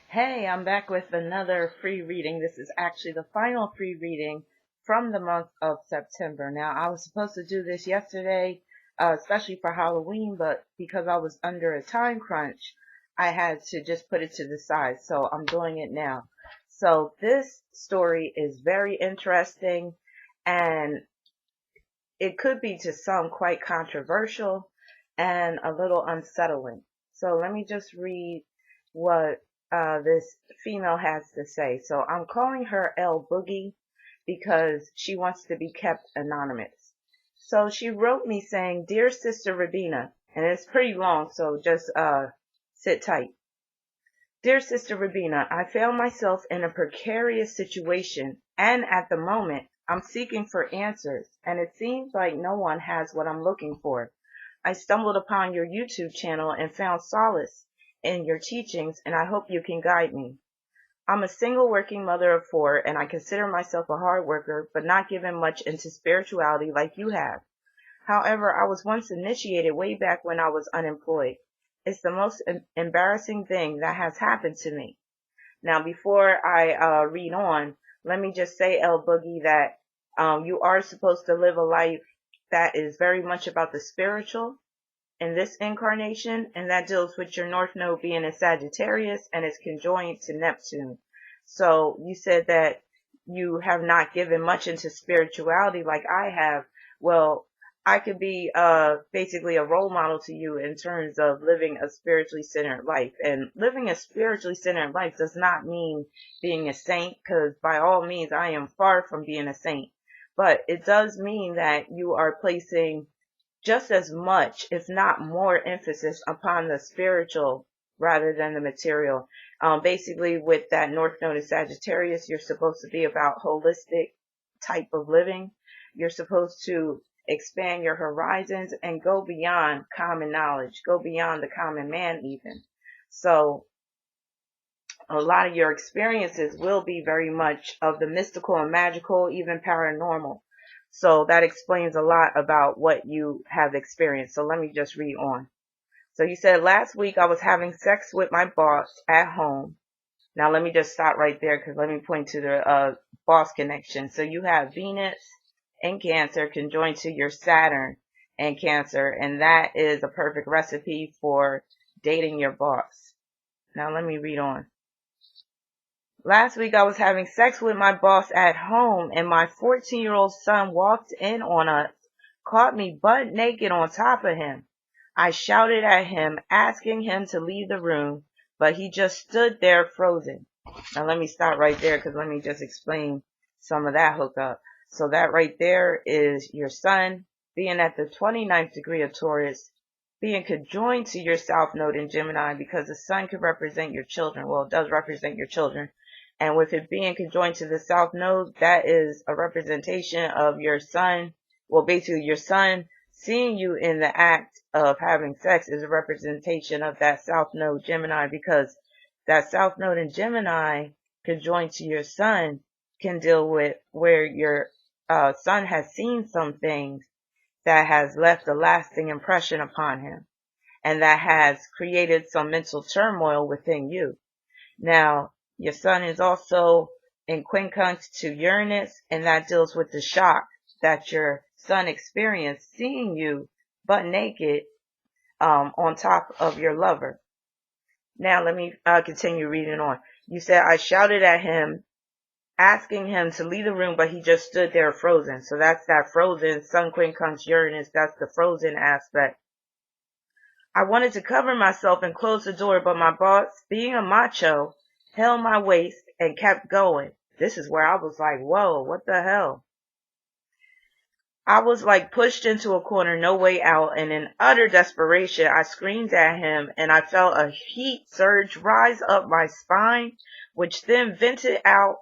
Hey, I'm back with another free reading. This is actually the final free reading from the month of September. Now, I was supposed to do this yesterday, especially for Halloween, but because I was under a time crunch, I had to just put it to the side. So I'm doing it now. So this story is very interesting and it could be to some quite controversial and a little unsettling. So let me just read what this female has to say. So I'm calling her L-Boogie because she wants to be kept anonymous. So she wrote me saying, "Dear Sister Rabina," and it's pretty long, so just sit tight. "Dear Sister Rabina, I found myself in a precarious situation, and at the moment I'm seeking for answers, and it seems like no one has what I'm looking for. I stumbled upon your YouTube channel and found solace in your teachings, and I hope you can guide me. I'm a single working mother of four, and I consider myself a hard worker, but not given much into spirituality like you have. However, I was once initiated way back when I was unemployed. It's the most embarrassing thing that has happened to me." Now, before I read on, let me just say, L-Boogie, that you are supposed to live a life that is very much about the spiritual in this incarnation, and that deals with your North Node being in Sagittarius and is conjoined to Neptune. So you said that you have not given much into spirituality like I have. Well, I could be basically a role model to you in terms of living a spiritually centered life. And living a spiritually centered life does not mean being a saint, because by all means I am far from being a saint. But it does mean that you are placing just as much, if not more, emphasis upon the spiritual rather than the material. Basically, with that North Node in Sagittarius, you're supposed to be about holistic type of living. You're supposed to expand your horizons and go beyond common knowledge, go beyond the common man even. So a lot of your experiences will be very much of the mystical and magical, even paranormal. So that explains a lot about what you have experienced. So let me just read on. So you said, "Last week I was having sex with my boss at home." Now let me just stop right there because let me point to the boss connection. So you have Venus in Cancer conjoined to your Saturn in Cancer, and that is a perfect recipe for dating your boss. Now let me read on. "Last week I was having sex with my boss at home, and my 14-year-old son walked in on us, caught me butt naked on top of him. I shouted at him, asking him to leave the room, but he just stood there frozen." Now let me stop right there because let me just explain some of that hookup. So that right there is your sun being at the 29th degree of Taurus, being conjoined to your South Node in Gemini, because the sun could represent your children. Well, it does represent your children. And with it being conjoined to the South Node, that is a representation of your sun. Well, basically your sun seeing you in the act of having sex is a representation of that South Node Gemini, because that South Node in Gemini conjoined to your sun can deal with where your sun has seen some things that has left a lasting impression upon him, and that has created some mental turmoil within you. Now, your sun is also in quincunx to Uranus, and that deals with the shock that your sun experienced seeing you butt naked on top of your lover. Now, let me continue reading on. You said, "I shouted at him, asking him to leave the room, but he just stood there frozen." So that's that frozen sun quincunx Uranus. That's the frozen aspect. "I wanted to cover myself and close the door, but my boss, being a macho, held my waist and kept going." This is where I was like, whoa, what the hell? "I was like pushed into a corner, no way out, and in utter desperation, I screamed at him, and I felt a heat surge rise up my spine, which then vented out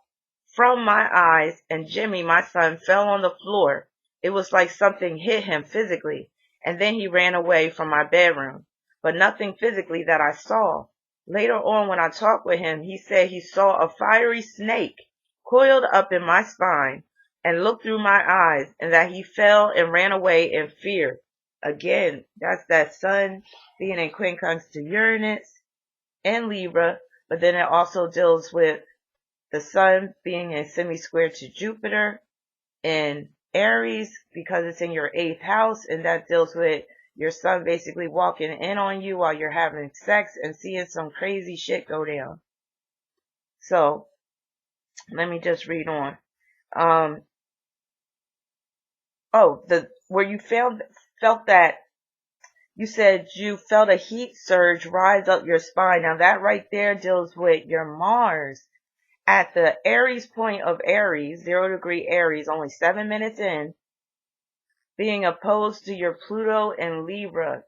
from my eyes, and Jimmy, my son, fell on the floor. It was like something hit him physically, and then he ran away from my bedroom, but nothing physically that I saw. Later on, when I talked with him, he said he saw a fiery snake coiled up in my spine and looked through my eyes, and that he fell and ran away in fear." Again, that's that sun being in quincunx to Uranus and Libra, but then it also deals with the sun being in semi-square to Jupiter in Aries because it's in your 8th house, and that deals with your sun basically walking in on you while you're having sex and seeing some crazy shit go down. So let me just read on. Where you felt that you said you felt a heat surge rise up your spine. Now that right there deals with your Mars at the Aries point of Aries, 0 degree Aries, only 7 minutes in, being opposed to your Pluto and Libra.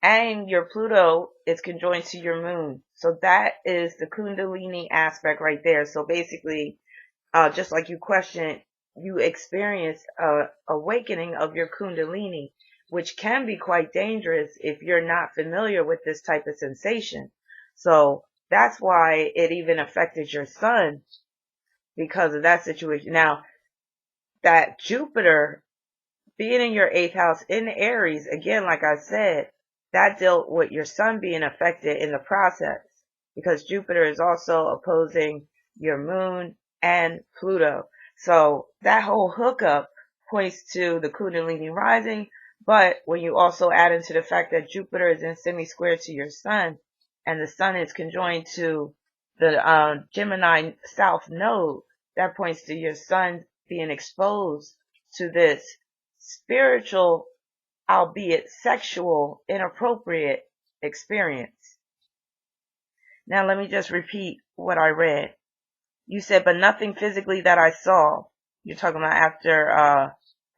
And your Pluto is conjoined to your moon. So that is the Kundalini aspect right there. So basically, just like you questioned, you experience a awakening of your Kundalini, which can be quite dangerous if you're not familiar with this type of sensation. So that's why it even affected your sun because of that situation. Now, that Jupiter being in your 8th house in Aries, again, like I said, that dealt with your sun being affected in the process because Jupiter is also opposing your moon and Pluto. So that whole hookup points to the Kundalini rising, but when you also add into the fact that Jupiter is in semi-square to your sun and the sun is conjoined to the Gemini South node, that points to your sun being exposed to this spiritual, albeit sexual, inappropriate experience. Now let me just repeat what I read. You said, but nothing physically that I saw. You're talking about after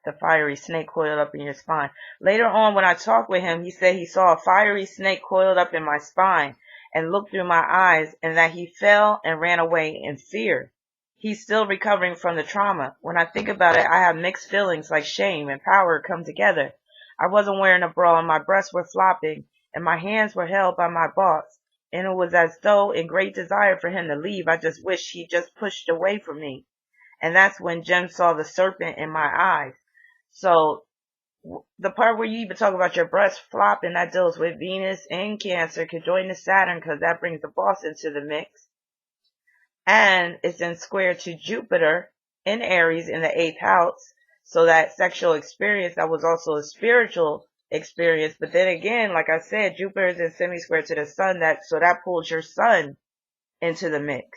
the fiery snake coiled up in your spine. Later on, when I talked with him, he said he saw a fiery snake coiled up in my spine and looked through my eyes, and that he fell and ran away in fear. He's still recovering from the trauma. When I think about it, I have mixed feelings like shame and power come together. I wasn't wearing a bra and my breasts were flopping and my hands were held by my boss. And it was as though in great desire for him to leave, I just wished he just pushed away from me. And that's when Jem saw the serpent in my eyes. So the part where you even talk about your breast flopping, that deals with Venus in Cancer conjoined to Saturn because that brings the boss into the mix. And it's in square to Jupiter in Aries in the 8th house. So that sexual experience, that was also a spiritual experience. But then again, like I said, Jupiter is in semi-square to the sun, so that pulls your sun into the mix.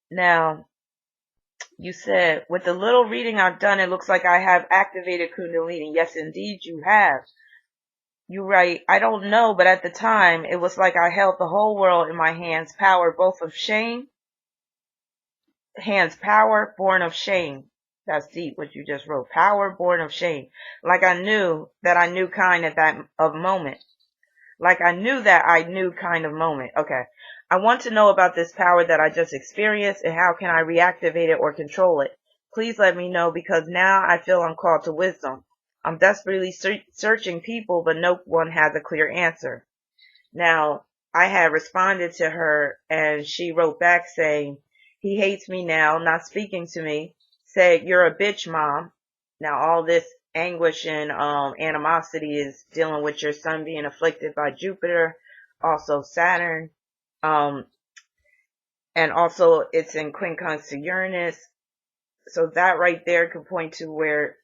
Now, you said, with the little reading I've done, it looks like I have activated Kundalini. Yes, indeed, you have. You write, I don't know, but at the time, it was like I held the whole world in my hands, power both of shame, power born of shame. That's deep what you just wrote. Power born of shame. Like I knew that I knew kind at that of moment. Like I knew that I knew kind of moment. Okay. I want to know about this power that I just experienced and how can I reactivate it or control it. Please let me know because now I feel I'm called to wisdom. I'm desperately searching people, but no one has a clear answer. Now, I had responded to her and she wrote back saying, he hates me now, not speaking to me, said, you're a bitch, mom. Now, all this anguish and animosity is dealing with your son being afflicted by Jupiter, also Saturn, and also it's in quincunx to Uranus. So that right there could point to where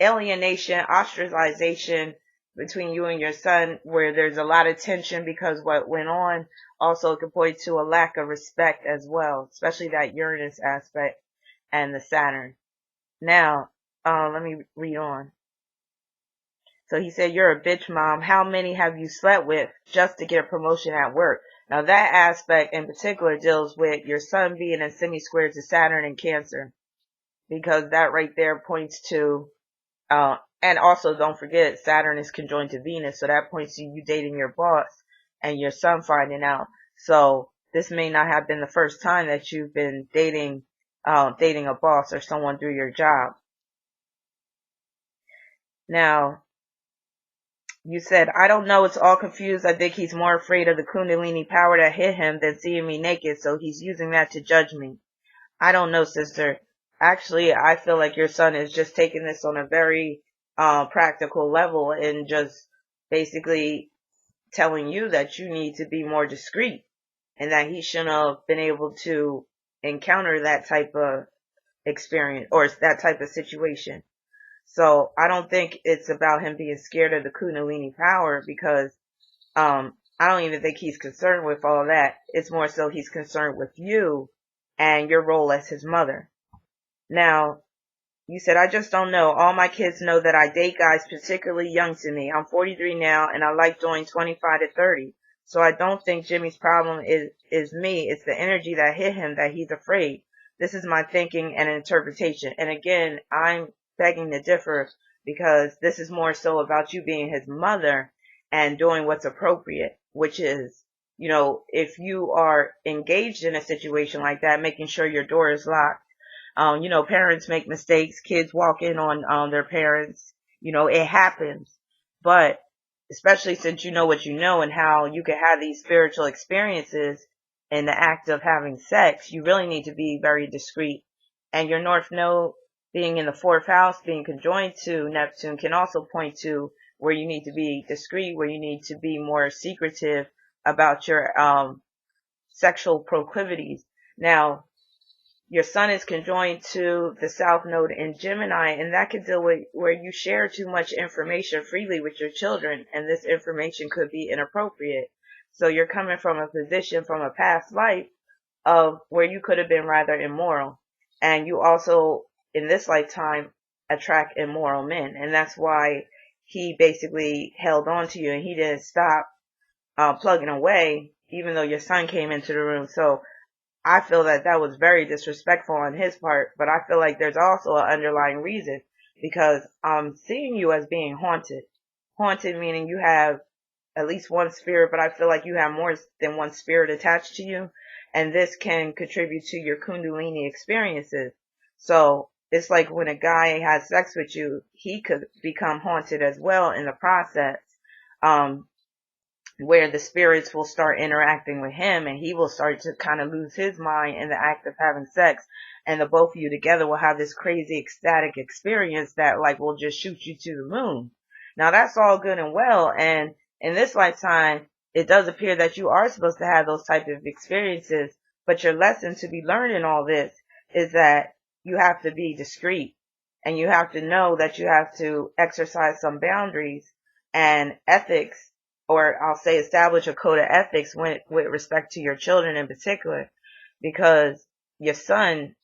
alienation, ostracization between you and your son, where there's a lot of tension because what went on. Also could point to a lack of respect as well, especially that Uranus aspect and the Saturn. Now, let me read on. So he said, you're a bitch, mom. How many have you slept with just to get a promotion at work? Now that aspect in particular deals with your son being in semi-square to Saturn and Cancer, because that right there points to and also don't forget Saturn is conjoined to Venus, so that points to you dating your boss and your son finding out. So this may not have been the first time that you've been dating a boss or someone through your job. Now, you said, I don't know, it's all confused. I think he's more afraid of the Kundalini power that hit him than seeing me naked, so he's using that to judge me. I don't know, sister. Actually, I feel like your son is just taking this on a very practical level and just basically telling you that you need to be more discreet and that he shouldn't have been able to encounter that type of experience or that type of situation. So I don't think it's about him being scared of the Kundalini power, because I don't even think he's concerned with all that. It's more so he's concerned with you and your role as his mother. Now, you said, I just don't know. All my kids know that I date guys particularly young to me. I'm 43 now, and I like doing 25 to 30. So I don't think Jimmy's problem is me. It's the energy that hit him that he's afraid. This is my thinking and interpretation. And again, I'm begging to differ, because this is more so about you being his mother and doing what's appropriate, which is, if you are engaged in a situation like that, making sure your door is locked. Parents make mistakes. Kids walk in on their parents. It happens. But especially since you know what you know and how you can have these spiritual experiences in the act of having sex, you really need to be very discreet. And your North Node being in the fourth house, being conjoined to Neptune, can also point to where you need to be discreet, where you need to be more secretive about your sexual proclivities. Now, your sun is conjoined to the South Node in Gemini, and that could deal with where you share too much information freely with your children, and this information could be inappropriate. So you're coming from a position from a past life of where you could have been rather immoral. And you also, in this lifetime, attract immoral men. And that's why he basically held on to you, and he didn't stop plugging away, even though your son came into the room. So I feel that that was very disrespectful on his part, but I feel like there's also an underlying reason, because I'm seeing you as being haunted. Haunted meaning you have at least one spirit, but I feel like you have more than one spirit attached to you, and this can contribute to your Kundalini experiences. So it's like when a guy has sex with you, he could become haunted as well in the process. Where the spirits will start interacting with him, and he will start to kind of lose his mind in the act of having sex, and the both of you together will have this crazy ecstatic experience that like will just shoot you to the moon. Now that's all good and well, and in this lifetime it does appear that you are supposed to have those type of experiences, but your lesson to be learned in all this is that you have to be discreet, and you have to know that you have to exercise some boundaries and ethics, or I'll say establish a code of ethics with respect to your children in particular, because your son,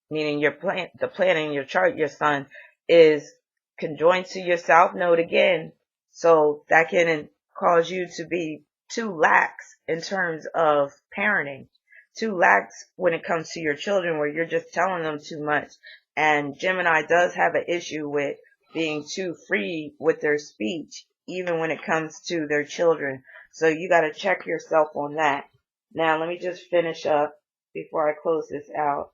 meaning the planet in your chart, your son is conjoined to your South Node again. So that can cause you to be too lax in terms of parenting, too lax when it comes to your children, where you're just telling them too much. And Gemini does have an issue with being too free with their speech, even when it comes to their children. So you got to check yourself on that. Now, let me just finish up before I close this out.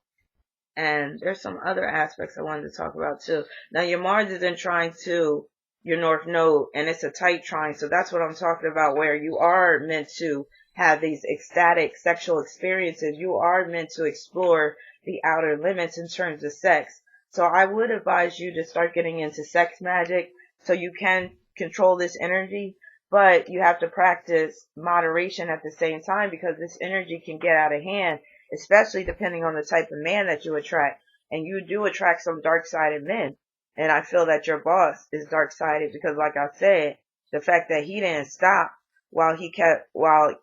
And there's some other aspects I wanted to talk about too. Now, your Mars is in trine to your North Node, and it's a tight trine. So that's what I'm talking about, where you are meant to have these ecstatic sexual experiences. You are meant to explore the outer limits in terms of sex. So I would advise you to start getting into sex magic so you can control this energy, but you have to practice moderation at the same time, because this energy can get out of hand, especially depending on the type of man that you attract. And you do attract some dark-sided men. And I feel that your boss is dark-sided, because like I said, the fact that he didn't stop while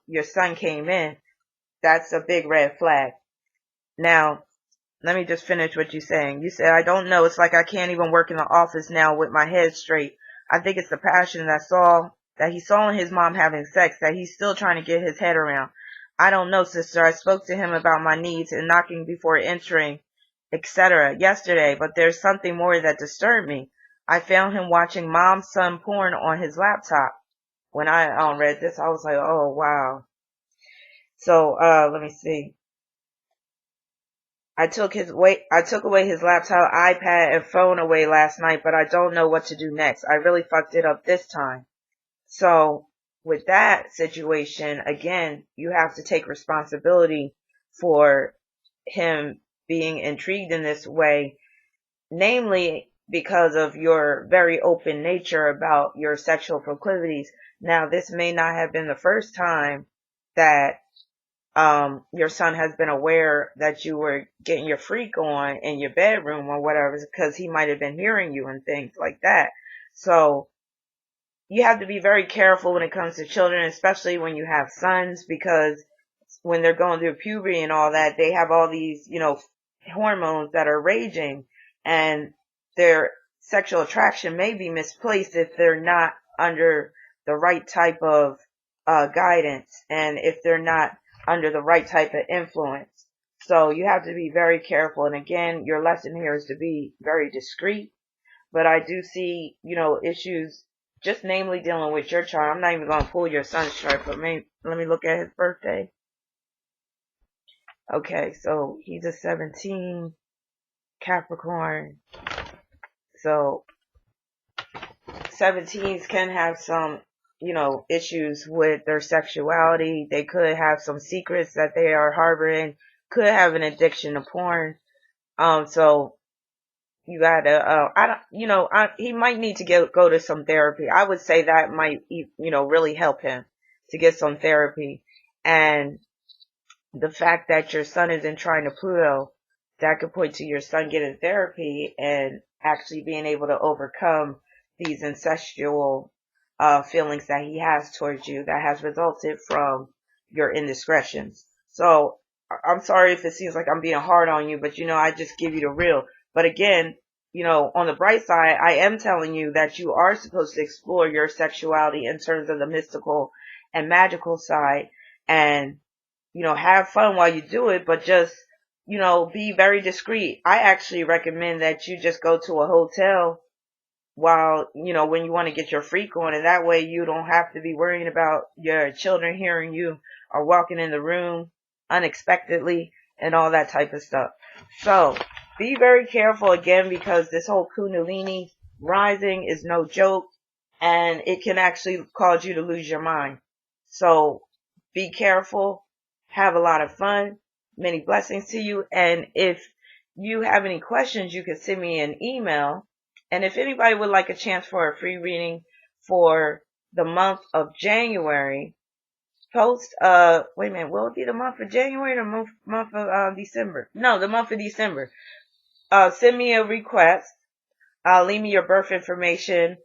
your son came in, that's a big red flag. Now, let me just finish what you're saying. You said, I don't know. It's like I can't even work in the office now with my head straight. I think it's the passion that he saw in his mom having sex that he's still trying to get his head around. I don't know, sister. I spoke to him about my needs and knocking before entering, etc. yesterday, but there's something more that disturbed me. I found him watching mom-son porn on his laptop. When I read this, I was like, oh, wow. So, let me see. I took away his laptop, iPad, and phone away last night, but I don't know what to do next. I really fucked it up this time. So with that situation, again, you have to take responsibility for him being intrigued in this way. Namely, because of your very open nature about your sexual proclivities. Now, this may not have been the first time that your son has been aware that you were getting your freak on in your bedroom or whatever, because he might have been hearing you and things like that. So you have to be very careful when it comes to children, especially when you have sons, because when they're going through puberty and all that, they have all these, hormones that are raging, and their sexual attraction may be misplaced if they're not under the right type of guidance, and if they're not under the right type of influence. So you have to be very careful. And again, your lesson here is to be very discreet. But I do see, issues just namely dealing with your chart. I'm not even going to pull your son's chart, but let me look at his birthday. Okay, so he's a 17 Capricorn. So 17s can have some, issues with their sexuality. They could have some secrets that they are harboring, could have an addiction to porn. So you gotta, he might need to go to some therapy. I would say that might, really help him to get some therapy. And the fact that your son is in trine to Pluto, that could point to your son getting therapy and actually being able to overcome these incestual feelings that he has towards you that has resulted from your indiscretions. So I'm sorry if it seems like I'm being hard on you, but I just give you the real. But again, on the bright side, I am telling you that you are supposed to explore your sexuality in terms of the mystical and magical side, and have fun while you do it, but just, be very discreet. I actually recommend that you just go to a hotel while, when you want to get your freak on, and that way you don't have to be worrying about your children hearing you or walking in the room unexpectedly and all that type of stuff. So be very careful again, because this whole Kundalini rising is no joke, and it can actually cause you to lose your mind. So be careful. Have a lot of fun. Many blessings to you. And if you have any questions, you can send me an email. And if anybody would like a chance for a free reading for the month of January, post, wait a minute, will it be the month of January or the month of December? No, the month of December. Send me a request. Leave me your birth information,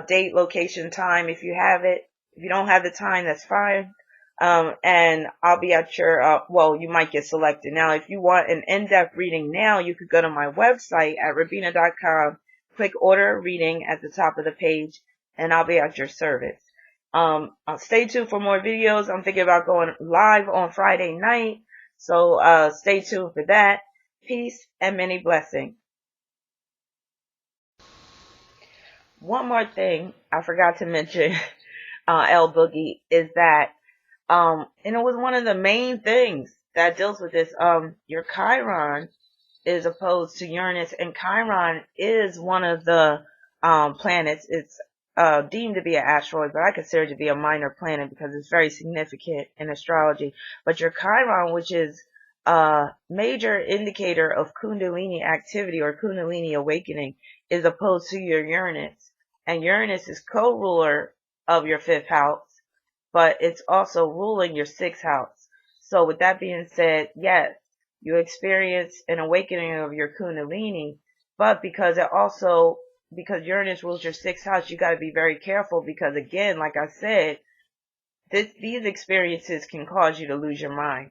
date, location, time if you have it. If you don't have the time, that's fine. And I'll be at your, you might get selected. Now, if you want an in-depth reading now, you could go to my website at rabina.com, click order a reading at the top of the page, and I'll be at your service. Stay tuned for more videos. I'm thinking about going live on Friday night, so stay tuned for that. Peace and many blessings. One more thing I forgot to mention, L-Boogie, is that and it was one of the main things that deals with this. Your Chiron is opposed to Uranus, and Chiron is one of the planets. It's deemed to be an asteroid, but I consider it to be a minor planet because it's very significant in astrology. But your Chiron, which is a major indicator of Kundalini activity or Kundalini awakening, is opposed to your Uranus. And Uranus is co-ruler of your 5th house, but it's also ruling your 6th house. So with that being said, yes, you experience an awakening of your Kundalini, but because Uranus rules your 6th house, you got to be very careful, because again, like I said, these experiences can cause you to lose your mind,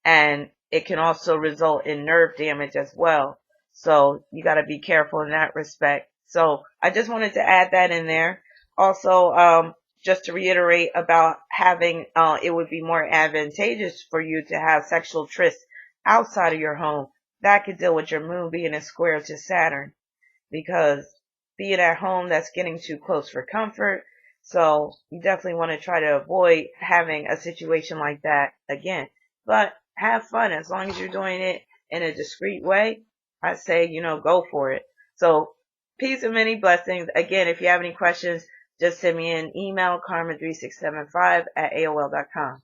and it can also result in nerve damage as well. So you got to be careful in that respect. So I just wanted to add that in there. Also, just to reiterate about having, it would be more advantageous for you to have sexual trysts outside of your home. That could deal with your moon being a square to Saturn, because being at home, that's getting too close for comfort. So you definitely want to try to avoid having a situation like that again. But have fun as long as you're doing it in a discreet way. I say, go for it. So peace and many blessings. Again, if you have any questions, just send me an email, karma3675@aol.com.